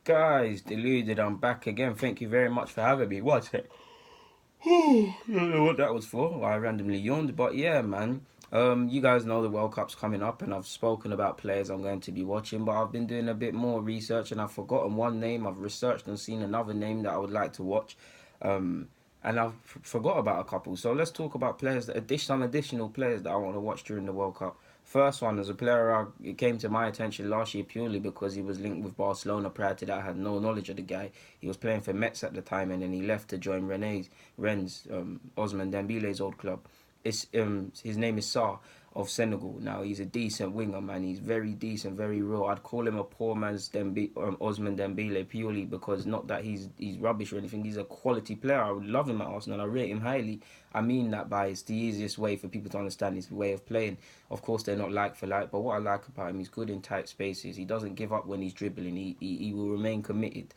Guys, deluded, I'm back again. Thank you very much for having me. What's it? I don't know what that was for. I randomly yawned, but yeah, man. You guys know the World Cup's coming up, and I've spoken about players I'm going to be watching, but I've been doing a bit more research, and I've forgotten one name. I've researched and seen another name that I would like to watch, um, and I've forgot about a couple. So let's talk about players some additional players that I want to watch during the World Cup. First one as a player, it came to my attention last year purely because he was linked with Barcelona. Prior to that, I had no knowledge of the guy. He was playing for Metz at the time, and then he left to join Rennes, Osman Dembele's old club. His name is Sarr of Senegal. Now he's a decent winger, man. He's very decent, very real. I'd call him a poor man's Osman Dembele purely because not that he's rubbish or anything. He's a quality player. I would love him at Arsenal. I rate him highly. I mean that by it's the easiest way for people to understand his way of playing. Of course, they're not like for like, but what I like about him, he's good in tight spaces. He doesn't give up when he's dribbling. He will remain committed.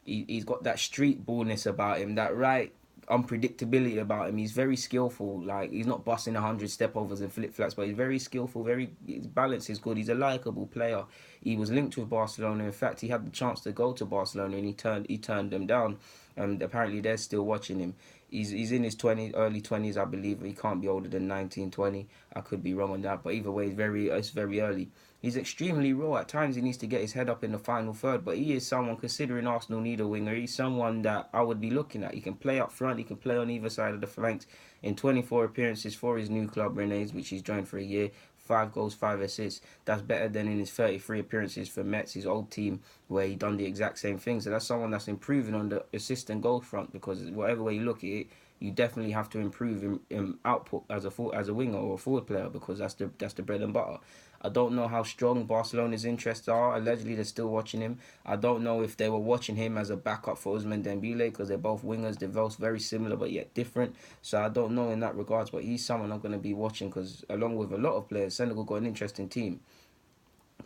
He's got that street ballness about him, that right unpredictability about him. He's very skillful. Like he's not busting 100 step overs and flip flats, but he's very skillful. His balance is good. He's a likable player. He was linked with Barcelona. In fact, he had the chance to go to Barcelona and he turned them down. And apparently they're still watching him. He's in his early 20s, I believe. He can't be older than 19, 20. I could be wrong on that, but either way, it's very early. He's extremely raw. At times, he needs to get his head up in the final third, but he is someone, considering Arsenal need a winger, he's someone that I would be looking at. He can play up front, he can play on either side of the flanks. In 24 appearances for his new club, Rennes, which he's joined for a year, 5 goals, 5 assists. That's better than in his 33 appearances for Metz, his old team, where he done the exact same thing. So that's someone that's improving on the assist and goal front because whatever way you look at it, you definitely have to improve in output as a winger or a forward player because that's the bread and butter. I don't know how strong Barcelona's interests are. Allegedly, they're still watching him. I don't know if they were watching him as a backup for Ousmane Dembele because they're both wingers. They're both very similar but yet different. So I don't know in that regards. But he's someone I'm going to be watching because along with a lot of players, Senegal got an interesting team.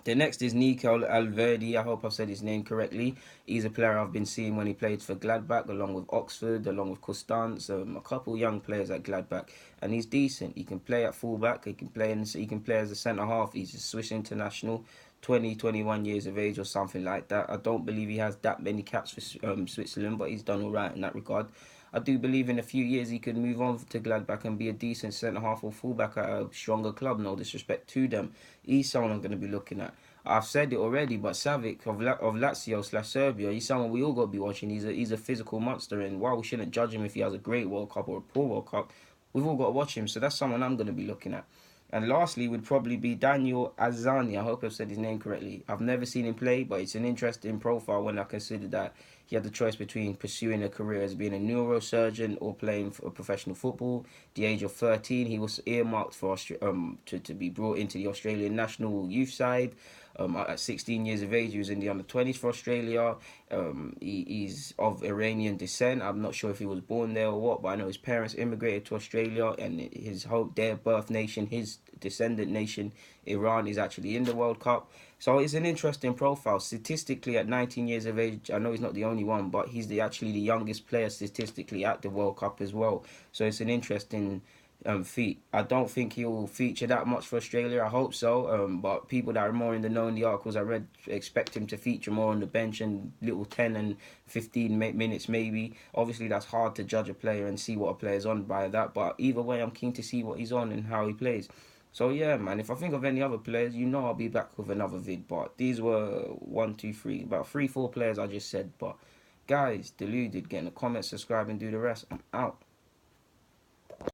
The next is Nico Alverdi. I hope I've said his name correctly. He's a player I've been seeing when he played for Gladbach, along with Oxford, along with Constance, a couple young players at Gladbach, and he's decent. He can play at fullback. He can play as a centre half. He's a Swiss international, 20, 21 years of age or something like that. I don't believe he has that many caps for Switzerland, but he's done all right in that regard. I do believe in a few years he could move on to Gladbach and be a decent centre half or fullback at a stronger club. No disrespect to them. He's someone I'm going to be looking at. I've said it already, but Savic of Lazio / Serbia, he's someone we all got to be watching. He's a physical monster, and while we shouldn't judge him if he has a great World Cup or a poor World Cup, we've all got to watch him. So that's someone I'm going to be looking at. And lastly would probably be Daniel Azzani. I hope I've said his name correctly. I've never seen him play, but it's an interesting profile when I consider that he had the choice between pursuing a career as being a neurosurgeon or playing for professional football. The age of 13, he was earmarked for to be brought into the Australian national youth side. At 16 years of age, he was in the under-20s for Australia. He's of Iranian descent. I'm not sure if he was born there or what, but I know his parents immigrated to Australia, and their birth nation, his descendant nation, Iran, is actually in the World Cup. So it's an interesting profile. Statistically, at 19 years of age, I know he's not the only one, but he's actually the youngest player statistically at the World Cup as well. So it's an interesting feat. I don't think he'll feature that much for Australia. I hope so. But people that are more in the know in the articles I read expect him to feature more on the bench and little 10 and 15 minutes maybe. Obviously, that's hard to judge a player and see what a player's on by that. But either way, I'm keen to see what he's on and how he plays. So yeah, man, if I think of any other players, I'll be back with another vid. But these were one, two, three, about 3, 4 players I just said. But guys, deluded, get in the comments, subscribe and do the rest. I'm out.